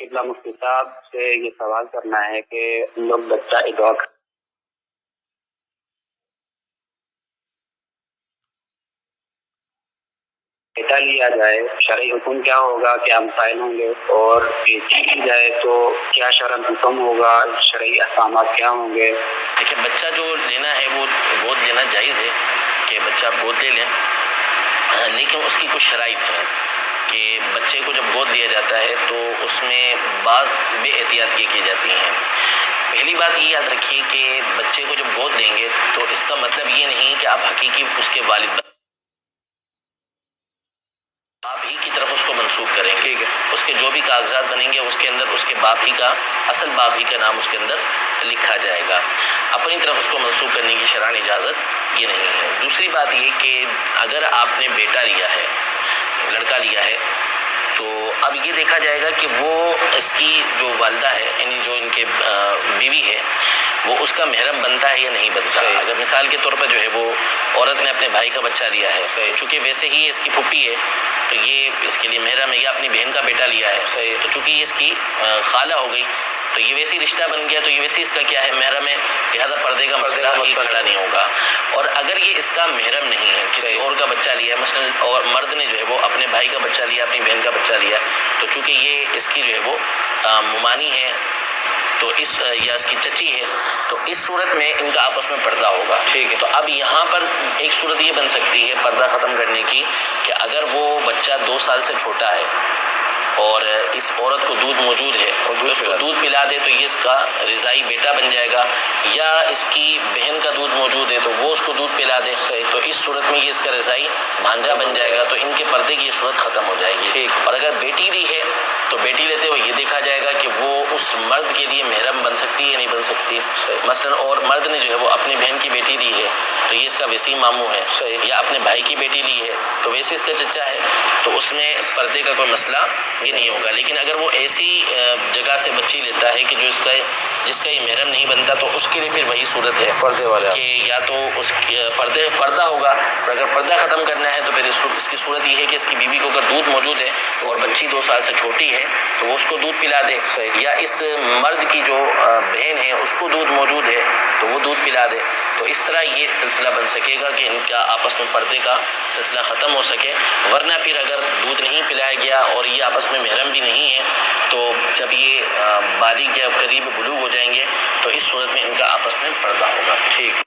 قبلہ مفتی صاحب سے یہ سوال کرنا ہے کہ لوگ بچہ ایڈاپٹ بیٹا لیا جائے، شرعی حکم کیا ہوگا، کیا مسائل ہوں گے؟ اور بیٹی لی جائے تو کیا شرعی حکم ہوگا، شرعی احکامات کیا ہوں گے؟ دیکھیں، بچہ جو لینا ہے وہ گود لینا جائز ہے کہ بچہ گود لے لیں، لیکن اس کی کچھ شرائط ہیں کہ بچے کو جب گود لیا جاتا ہے تو اس میں بعض بے احتیاطیاں کی جاتی ہیں۔ پہلی بات یہ یاد رکھیے کہ بچے کو جب گود لیں گے تو اس کا مطلب یہ نہیں کہ آپ حقیقی اس کے والد باپ ہی کی طرف اس کو منسوب کریں گے۔ اس کے جو بھی کاغذات بنیں گے اس کے اندر اس کے باپ ہی کا، اصل باپ ہی کا نام اس کے اندر لکھا جائے گا۔ اپنی طرف اس کو منسوب کرنے کی شرعاً اجازت یہ نہیں ہے۔ دوسری بات یہ کہ اگر آپ نے بیٹا لیا ہے، لڑکا لیا ہے، تو اب یہ دیکھا جائے گا کہ وہ اس کی جو والدہ ہے، یعنی جو ان کے بیوی ہے، وہ اس کا محرم بنتا ہے یا نہیں بنتا۔ اگر مثال کے طور پر جو ہے وہ عورت نے اپنے بھائی کا بچہ لیا ہے، چونکہ ویسے ہی اس کی پھوپھی ہے تو یہ اس کے لیے محرم ہے، یا اپنی بہن کا بیٹا لیا ہے تو چونکہ یہ اس کی خالہ ہو گئی تو یہ ویسے ہی رشتہ بن گیا، تو یہ ویسے اس کا کیا ہے، محرم ہے، لہٰذا پردے کا مسئلہ ہی کھڑا نہیں ہوگا۔ اور اگر یہ اس کا محرم نہیں ہے، کسی اور کا بچہ لیا ہے مثلاً، اور مرد نے جو ہے وہ اپنے بھائی کا بچہ لیا، اپنی بہن کا بچہ لیا، تو چونکہ یہ اس کی جو ہے وہ ممانی ہے تو یا اس کی چچی ہے، تو اس صورت میں ان کا آپس میں پردہ ہوگا۔ ٹھیک ہے، تو اب یہاں پر ایک صورت یہ بن سکتی ہے پردہ ختم کرنے کی کہ اگر وہ بچہ 2 سال سے چھوٹا ہے اور اس عورت کو دودھ موجود ہے اور اس کو دودھ پلا دے تو یہ اس کا رضائی بیٹا بن جائے گا، یا اس کی بہن کا دودھ موجود ہے تو وہ اس کو دودھ پلا دے تو اس صورت میں یہ اس کا رضائی بھانجا بن جائے گا، تو ان کے پردے کی یہ صورت ختم ہو جائے گی۔ اور اگر بیٹی لی ہے تو بیٹی لیتے ہوئے یہ دیکھا جائے گا کہ وہ اس مرد کے لیے محرم بن سکتی ہے یا نہیں بن سکتی۔ مثلاً اور مرد نے جو ہے وہ اپنی بہن کی بیٹی لی ہے تو یہ اس کا ویسی ماموں ہے، یا اپنے بھائی کی بیٹی لی ہے تو ویسے اس کا چچا ہے، تو اس میں پردے کا کوئی مسئلہ یہ نہیں ہوگا۔ لیکن اگر وہ ایسی جگہ سے بچی لیتا ہے کہ جس کا یہ محرم نہیں بنتا تو اس کے لیے پھر وہی صورت ہے پردے والا کہ یا تو اس پردہ ہوگا، اور اگر پردہ ختم کرنا ہے تو پھر اس کی صورت یہ ہے کہ اس کی بیوی کو اگر دودھ موجود ہے اور بچی 2 سال سے چھوٹی ہے تو وہ اس کو دودھ پلا دے، یا اس مرد کی جو بہن ہے اس کو دودھ موجود ہے تو وہ دودھ پلا دے، تو اس طرح یہ سلسلہ بن سکے گا کہ ان کا آپس میں پردے کا سلسلہ ختم ہو سکے۔ ورنہ پھر اگر دودھ نہیں پلایا گیا اور یہ آپس میں محرم بھی نہیں ہے تو جب یہ بالغ یا قریب بلوغ ہو جائیں گے تو اس صورت میں ان کا آپس میں پردہ ہوگا۔ ٹھیک۔